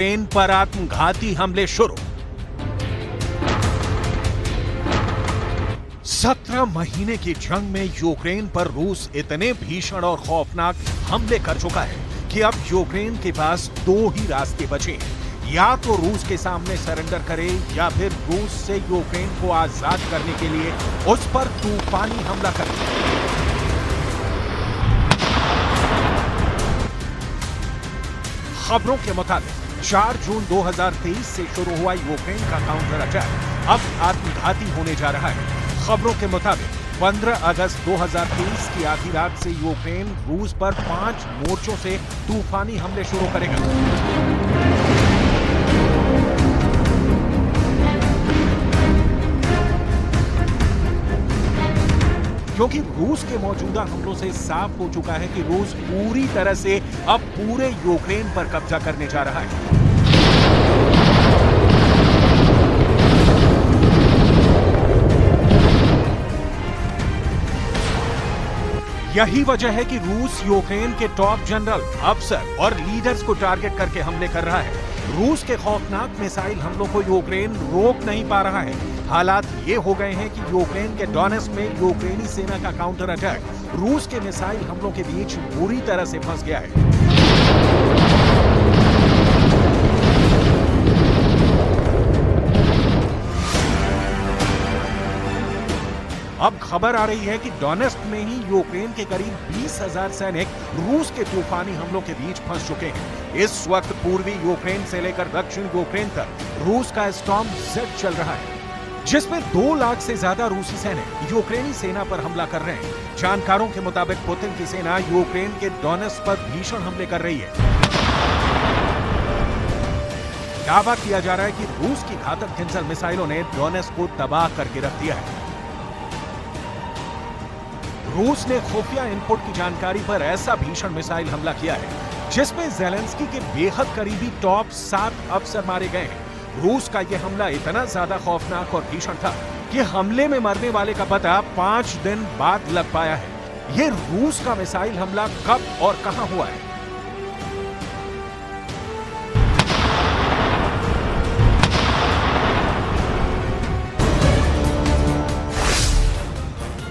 Ukraine पर आत्मघाती हमले शुरू। 17 महीने की जंग में यूक्रेन पर रूस इतने भीषण और खौफनाक हमले कर चुका है कि अब यूक्रेन के पास दो ही रास्ते बचे हैं। या तो रूस के सामने सरेंडर करे या फिर रूस से यूक्रेन को आजाद करने के लिए उस पर तूफानी हमला करे। खबरों के मुताबिक 4 जून 2023 से शुरू हुआ यूक्रेन का काउंटर अटैक अब आत्मघाती होने जा रहा है। खबरों के मुताबिक 15 अगस्त 2023 की आधी रात से यूक्रेन रूस पर 5 मोर्चों से तूफानी हमले शुरू करेगा। क्योंकि रूस के मौजूदा हमलों से साफ हो चुका है कि रूस पूरी तरह से अब पूरे यूक्रेन पर कब्जा करने जा रहा है। यही वजह है कि रूस यूक्रेन के टॉप जनरल, अफसर और लीडर्स को टारगेट करके हमले कर रहा है। रूस के खौफनाक मिसाइल हमलों को यूक्रेन रोक नहीं पा रहा है। हालात ये हो गए हैं कि यूक्रेन के डोनेट्स्क में यूक्रेनी सेना का काउंटर अटैक रूस के मिसाइल हमलों के बीच बुरी तरह से फंस गया है। अब खबर आ रही है कि डोनेट्स्क में ही यूक्रेन के करीब 20,000 सैनिक रूस के तूफानी हमलों के बीच फंस चुके हैं। इस वक्त पूर्वी यूक्रेन से लेकर दक्षिण यूक्रेन तक रूस का स्टॉर्म जेड चल रहा है, जिसमें 2 लाख से ज्यादा रूसी सैनिक यूक्रेनी सेना पर हमला कर रहे हैं। जानकारों के मुताबिक पुतिन की सेना यूक्रेन के डोनेट्स्क पर भीषण हमले कर रही है। दावा किया जा रहा है कि रूस की घातक हिंसक मिसाइलों ने डोनेट्स्क को तबाह करके रख दिया है। रूस ने खुफिया इनपुट की जानकारी पर ऐसा भीषण मिसाइल हमला किया है जिसमें ज़ेलेंस्की के बेहद करीबी टॉप 7 अफसर मारे गए हैं। रूस का यह हमला इतना ज्यादा खौफनाक और भीषण था कि हमले में मरने वाले का पता 5 दिन बाद लग पाया है। यह रूस का मिसाइल हमला कब और कहां हुआ है?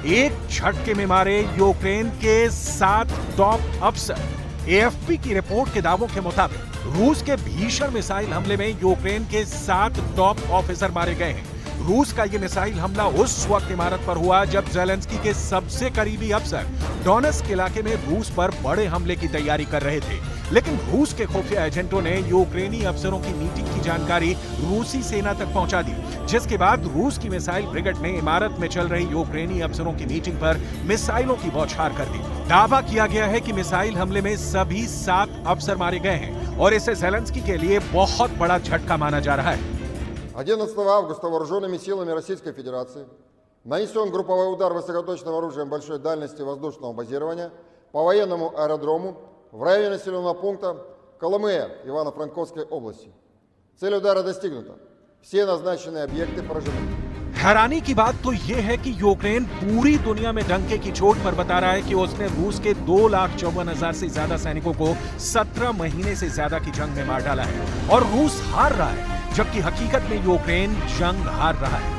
एक झटके में मारे यूक्रेन के 7 टॉप अफसर। एएफपी की रिपोर्ट के दावों के मुताबिक रूस के भीषण मिसाइल हमले में यूक्रेन के 7 टॉप ऑफिसर मारे गए हैं। रूस का यह मिसाइल हमला उस वक्त इमारत पर हुआ जब ज़ेलेंस्की के सबसे करीबी अफसर डोनेट्स्क इलाके में रूस पर बड़े हमले की तैयारी कर रहे थे। लेकिन रूस के खुफिया एजेंटों ने यूक्रेनी अफसरों की मीटिंग की जानकारी रूसी सेना तक पहुंचा दी, जिसके बाद रूस की मिसाइल ब्रिगेड ने इमारत में चल रही यूक्रेनी अफसरों की मीटिंग पर मिसाइलों की बौछार कर दी। दावा किया गया है कि मिसाइल हमले में सभी 7 अफसर मारे गए हैं और इसे ज़ेलेंस्की के लिए बहुत बड़ा झटका माना जा रहा है। 11 августа вооруженными силами Российской Федерации нанесен групповой удар высокоточным оружием большой дальности воздушного базирования по военному аэродрому в районе населенного пункта Коломыя Ивано-Франковской области. Цель удара достигнута. Все назначенные объекты поражены. हैरानी की बात तो यह है कि यूक्रेन पूरी दुनिया में डंके की चोट पर बता रहा है कि उसने रूस के 2,54,000 से ज्यादा सैनिकों को 17 महीने से ज्यादा की जंग में मार डाला है और रूस हार रहा है, जबकि हकीकत में यूक्रेन जंग हार रहा है।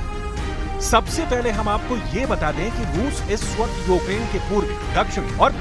सबसे पहले हम आपको ये बता दें कि रूस इस वक्त यूक्रेन के पूर्वी,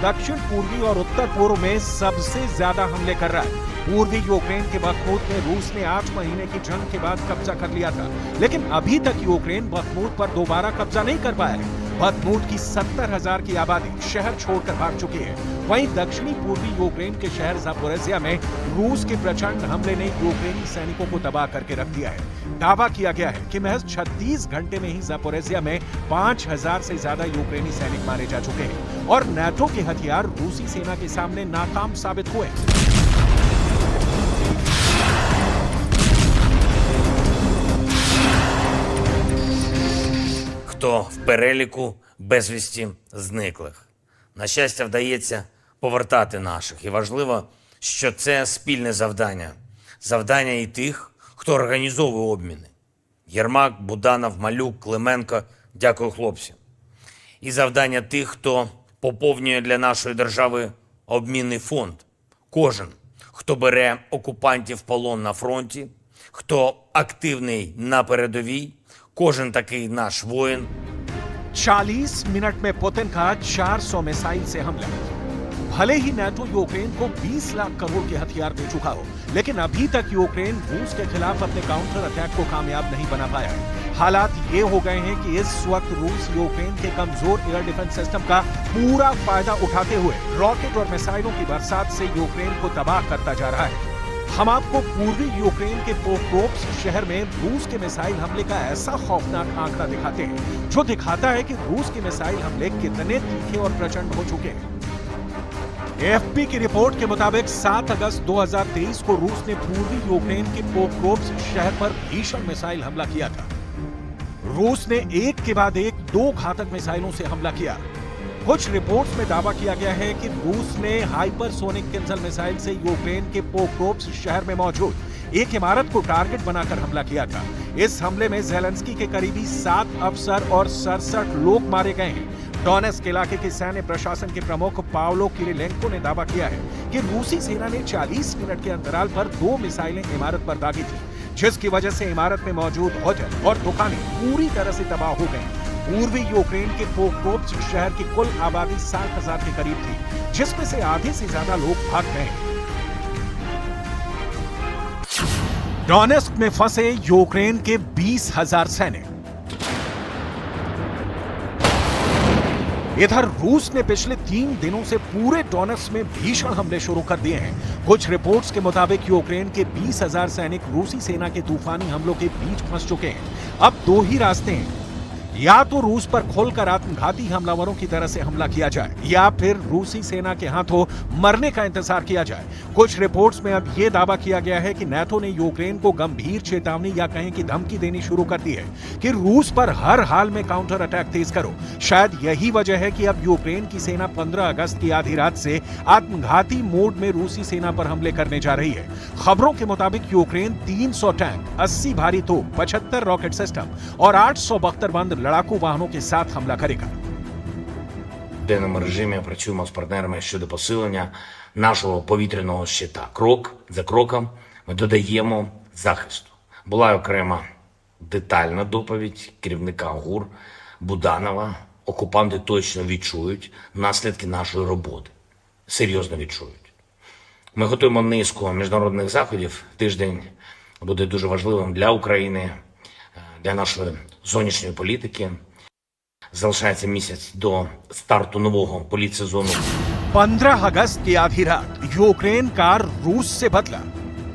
दक्षिण पूर्वी और उत्तर पूर्व में सबसे ज्यादा हमले कर रहा है। पूर्वी यूक्रेन के बखमूत में रूस ने 8 महीने की जंग के बाद कब्जा कर लिया था, लेकिन अभी तक यूक्रेन बखमूत पर दोबारा कब्जा नहीं कर पाया है। बखमूत की 70,000 की आबादी शहर छोड़कर भाग चुकी है। वहीं दक्षिणी पूर्वी यूक्रेन के शहर ज़ापोरिज़िया में रूस के प्रचंड हमले ने यूक्रेनी सैनिकों को तबाह करके रख दिया है। दावा किया गया है कि महज 36 घंटे में ही ज़ापोरिज़िया में 5,000 से ज्यादा यूक्रेनी सैनिक मारे जा चुके हैं और नाटो के हथियार रूसी सेना के सामने नाकाम साबित हुए। Хто в переліку безвісті зниклих. На щастя, вдається повертати наших. І важливо, що це спільне завдання. Завдання і тих, хто організовує обміни. Єрмак, Буданов, Малюк, Клименко – дякую, хлопці. І завдання тих, хто поповнює для нашої держави обмінний фонд. Кожен, хто бере окупантів в полон на фронті, хто активний на передовій, кожен такий наш воїн. 40 मिनट में पुतिन का 400 मिसाइल से हमला। भले ही नाटो यूक्रेन को 20 लाख करोड़ के हथियार दे चुका हो, लेकिन अभी तक यूक्रेन रूस के खिलाफ अपने काउंटर अटैक को कामयाब नहीं बना पाया है। हालात ये हो गए हैं कि इस वक्त रूस यूक्रेन के कमजोर एयर डिफेंस सिस्टम का पूरा फायदा उठाते हुए रॉकेट और मिसाइलों की बरसात से यूक्रेन को तबाह करता जा रहा है। हम आपको पूर्वी यूक्रेन के पोक्रोव्स्क शहर में रूस के मिसाइल हमले का ऐसा खौफनाक आंकड़ा दिखाते हैं जो दिखाता है कि रूस के मिसाइल हमले कितने तीखे और प्रचंड हो चुके हैं। एएफपी की रिपोर्ट के मुताबिक 7 अगस्त 2023 को रूस ने पूर्वी यूक्रेन के पोक्रोव्स्क शहर पर भीषण मिसाइल हमला किया था। रूस ने एक के बाद एक 2 घातक मिसाइलों से हमला किया। कुछ रिपोर्ट्स में दावा किया गया है कि रूस ने हाइपरसोनिक किन्झल मिसाइल से यूक्रेन के पोक्रोव्स्क शहर में मौजूद एक इमारत को टारगेट बनाकर हमला किया था। इस हमले में ज़ेलेंस्की के करीबी 7 अफसर और 67 लोग मारे गए हैं। डोनेस्क इलाके के सैन्य प्रशासन के प्रमुख पावलो किरिलेंको ने दावा किया है कि रूसी सेना ने 40 मिनट के अंतराल पर 2 मिसाइलें इमारत पर दागी थी, जिसकी वजह से इमारत में मौजूद होटल और दुकानें पूरी तरह से तबाह हो गईं। पूर्वी यूक्रेन के पोक्रोव्स्क शहर की कुल आबादी 60,000 के करीब थी, जिसमें से आधे से ज्यादा लोग भाग गए। डोनेस्क में फंसे यूक्रेन के 20,000 सैनिक। इधर रूस ने पिछले 3 दिनों से पूरे डोनेस्क में भीषण हमले शुरू कर दिए हैं। कुछ रिपोर्ट्स के मुताबिक यूक्रेन के 20,000 सैनिक रूसी सेना के तूफानी हमलों के बीच फंस चुके हैं। अब 2 ही रास्ते हैं, या तो रूस पर खोलकर आत्मघाती हमलावरों की तरह से हमला किया जाए या फिर रूसी सेना के हाथों मरने का इंतजार किया जाए। कुछ रिपोर्ट्स में अब यह दावा किया गया है कि नाटो ने यूक्रेन को गंभीर चेतावनी या कहें कि धमकी देनी शुरू कर दी है कि रूस पर हर हाल में काउंटर अटैक तेज करो। शायद यही वजह है कि अब यूक्रेन की सेना 15 अगस्त की आधी रात से आत्मघाती मोड में रूसी सेना पर हमले करने जा रही है। खबरों के मुताबिक यूक्रेन 300 टैंक, 80 भारी तोप, 75 रॉकेट सिस्टम और 872 बंद लड़ाकू वाहनों के साथ हमला करेगा। В денному режимі працюємо з партнерами щодо посилення нашого повітряного щита. Крок за кроком ми додаємо захисту. Була окрема детальна доповідь керівника ГУР Буданова. Окупанти точно відчують наслідки нашої роботи. Серйозно відчують. Ми готуємо низку міжнародних заходів. Тиждень буде дуже важливим для України, для нашої зовнішньої політики. Залишається місяць до старту нового політсезону. 15 अगस्त की आधी रात यूक्रेन का रूस से बदला।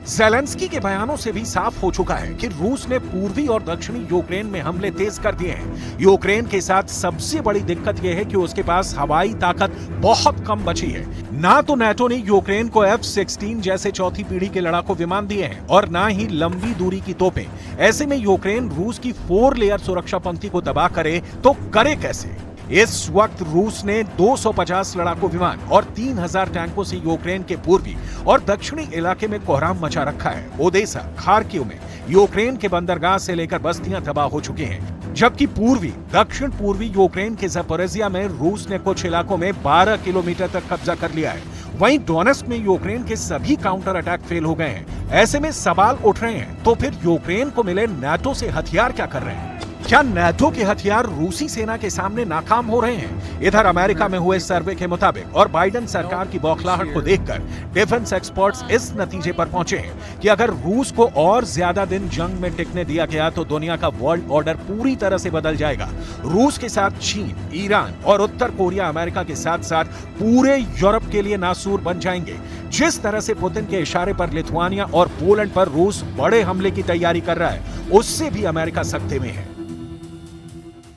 ज़ेलेंस्की के बयानों से भी साफ हो चुका है कि रूस ने पूर्वी और दक्षिणी यूक्रेन में हमले तेज कर दिए हैं। यूक्रेन के साथ सबसे बड़ी दिक्कत यह है कि उसके पास हवाई ताकत बहुत कम बची है। ना तो नाटो ने यूक्रेन को F-16 जैसे चौथी पीढ़ी के लड़ाकू विमान दिए हैं और ना ही लंबी दूरी की तोपें। ऐसे में यूक्रेन रूस की 4 लेयर सुरक्षा पंक्ति को तबाह करे तो करे कैसे? इस वक्त रूस ने 250 लड़ाकू विमान और 3,000 टैंकों से यूक्रेन के पूर्वी और दक्षिणी इलाके में कोहराम मचा रखा है। ओडेसा, खार्किव में यूक्रेन के बंदरगाह से लेकर बस्तियां तबाह हो चुकी हैं, जबकि पूर्वी दक्षिण पूर्वी यूक्रेन के ज़पोरिज़िया में रूस ने कुछ इलाकों में 12 किलोमीटर तक कब्जा कर लिया है। वहीं डोनेस्क में यूक्रेन के सभी काउंटर अटैक फेल हो गए हैं। ऐसे में सवाल उठ रहे हैं, तो फिर यूक्रेन को मिले नाटो से हथियार क्या कर रहे हैं? क्या नाटो के हथियार रूसी सेना के सामने नाकाम हो रहे हैं? इधर अमेरिका में हुए सर्वे के मुताबिक और बाइडेन सरकार की बौखलाहट को देखकर डिफेंस एक्सपर्ट्स इस नतीजे पर पहुंचे हैं कि अगर रूस को और ज्यादा दिन जंग में टिकने दिया गया तो दुनिया का वर्ल्ड ऑर्डर पूरी तरह से बदल जाएगा। रूस के साथ चीन, ईरान और उत्तर कोरिया अमेरिका के साथ साथ पूरे यूरोप के लिए नासूर बन जाएंगे। जिस तरह से पुतिन के इशारे पर लिथुआनिया और पोलैंड पर रूस बड़े हमले की तैयारी कर रहा है, उससे भी अमेरिका सख्ते में है।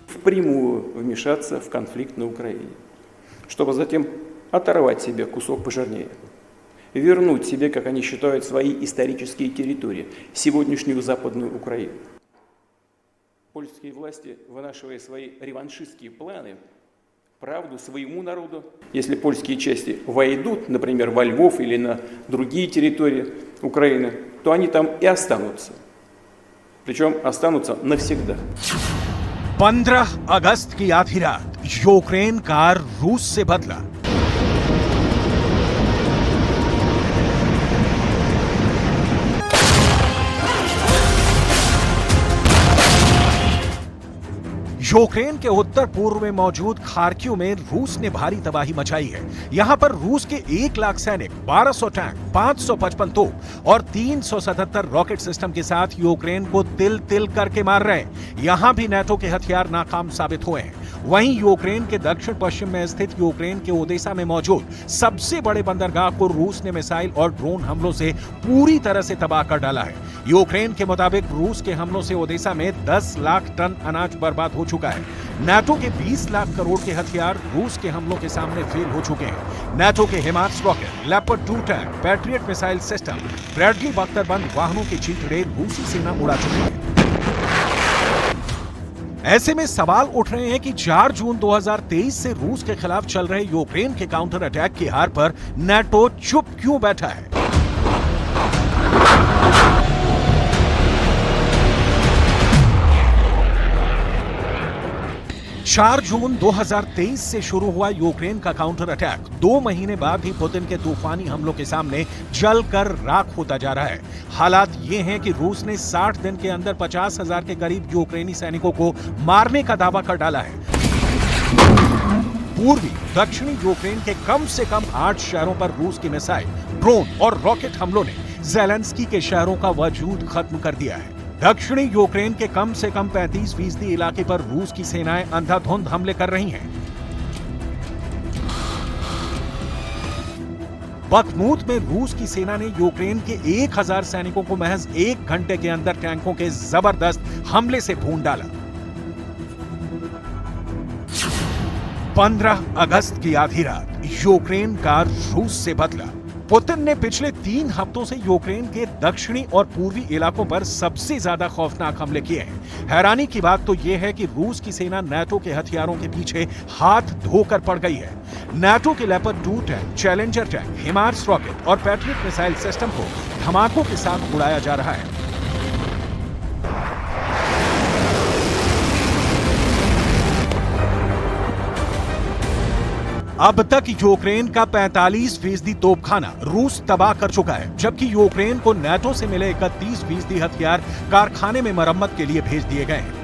Впрямую вмешаться в конфликт на Украине, чтобы затем оторвать себе кусок пожирнее, вернуть себе, как они считают, свои исторические территории, сегодняшнюю Западную Украину. Польские власти, вынашивая свои реваншистские планы, правду своему народу, если польские части войдут, например, во Львов или на другие территории Украины, то они там и останутся. Причем останутся навсегда. 15 अगस्त की आधी रात यूक्रेन का रूस से बदला। यूक्रेन के उत्तर पूर्व में मौजूद खार्किव में रूस ने भारी तबाही मचाई है। यहां पर रूस के 1 लाख सैनिक, 1200 टैंक, 555 तोप और 377 रॉकेट सिस्टम के साथ यूक्रेन को तिल तिल करके मार रहे हैं। यहां भी नाटो के हथियार नाकाम साबित हुए हैं। वहीं यूक्रेन के दक्षिण पश्चिम में स्थित यूक्रेन के ओदेसा में मौजूद सबसे बड़े बंदरगाह को रूस ने मिसाइल और ड्रोन हमलों से पूरी तरह से तबाह कर डाला है। यूक्रेन के मुताबिक रूस के हमलों से ओदेसा में 10 लाख टन अनाज बर्बाद हो चुका है। नाटो के 20 लाख करोड़ के हथियार रूस के हमलों के सामने फेल हो चुके हैं। नाटो के HIMARS rocket, leopard 2 tank, Patriot missile system, Bradley बख्तरबंद वाहनों के चीथड़े रूसी सेना उड़ा चुकी है। ऐसे में सवाल उठ रहे हैं कि 4 जून 2023 से रूस के खिलाफ चल रहे यूक्रेन के काउंटर अटैक की हार पर नाटो चुप क्यों बैठा है? 4 जून 2023 से शुरू हुआ यूक्रेन का काउंटर अटैक 2 महीने बाद ही पुतिन के तूफानी हमलों के सामने जलकर राख होता जा रहा है। हालात ये हैं कि रूस ने 60 दिन के अंदर 50,000 के करीब यूक्रेनी सैनिकों को मारने का दावा कर डाला है। पूर्वी दक्षिणी यूक्रेन के कम से कम 8 शहरों पर रूस की मिसाइल, ड्रोन और रॉकेट हमलों ने ज़ेलेंस्की के शहरों का वजूद खत्म कर दिया है। दक्षिणी यूक्रेन के कम से कम 35% इलाके पर रूस की सेनाएं अंधाधुंध हमले कर रही हैं। बखमूत में रूस की सेना ने यूक्रेन के 1000 सैनिकों को महज 1 घंटे के अंदर टैंकों के जबरदस्त हमले से भून डाला। 15 अगस्त की आधी रात यूक्रेन का रूस से बदला। पुतिन ने पिछले 3 हफ्तों से यूक्रेन के दक्षिणी और पूर्वी इलाकों पर सबसे ज्यादा खौफनाक हमले किए हैं। हैरानी की बात तो यह है कि रूस की सेना नाटो के हथियारों के पीछे हाथ धोकर पड़ गई है। नाटो के leopard 2 tank, challenger tank, HIMARS rocket और पैट्रियट मिसाइल सिस्टम को धमाकों के साथ उड़ाया जा रहा है। अब तक यूक्रेन का 45% तोपखाना रूस तबाह कर चुका है, जबकि यूक्रेन को नाटो से मिले 31% हथियार कारखाने में मरम्मत के लिए भेज दिए गए हैं।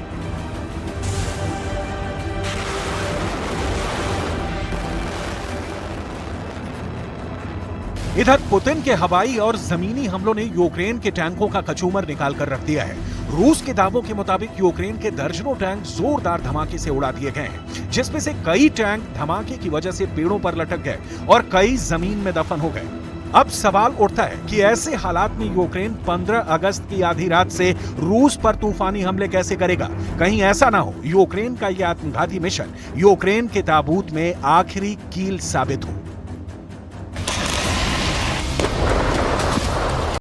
इधर पुतिन के हवाई और जमीनी हमलों ने यूक्रेन के टैंकों का कचूमर निकाल कर रख दिया है। रूस के दावों के मुताबिक यूक्रेन के दर्जनों टैंक जोरदार धमाके से उड़ा दिए गए हैं, जिसमें से कई टैंक धमाके की वजह से पेड़ों पर लटक गए और कई जमीन में दफन हो गए। अब सवाल उठता है कि ऐसे हालात में यूक्रेन 15 अगस्त की आधी रात से रूस पर तूफानी हमले कैसे करेगा? कहीं ऐसा ना हो यूक्रेन का यह आत्मघाती मिशन यूक्रेन के ताबूत में आखिरी कील साबित हो।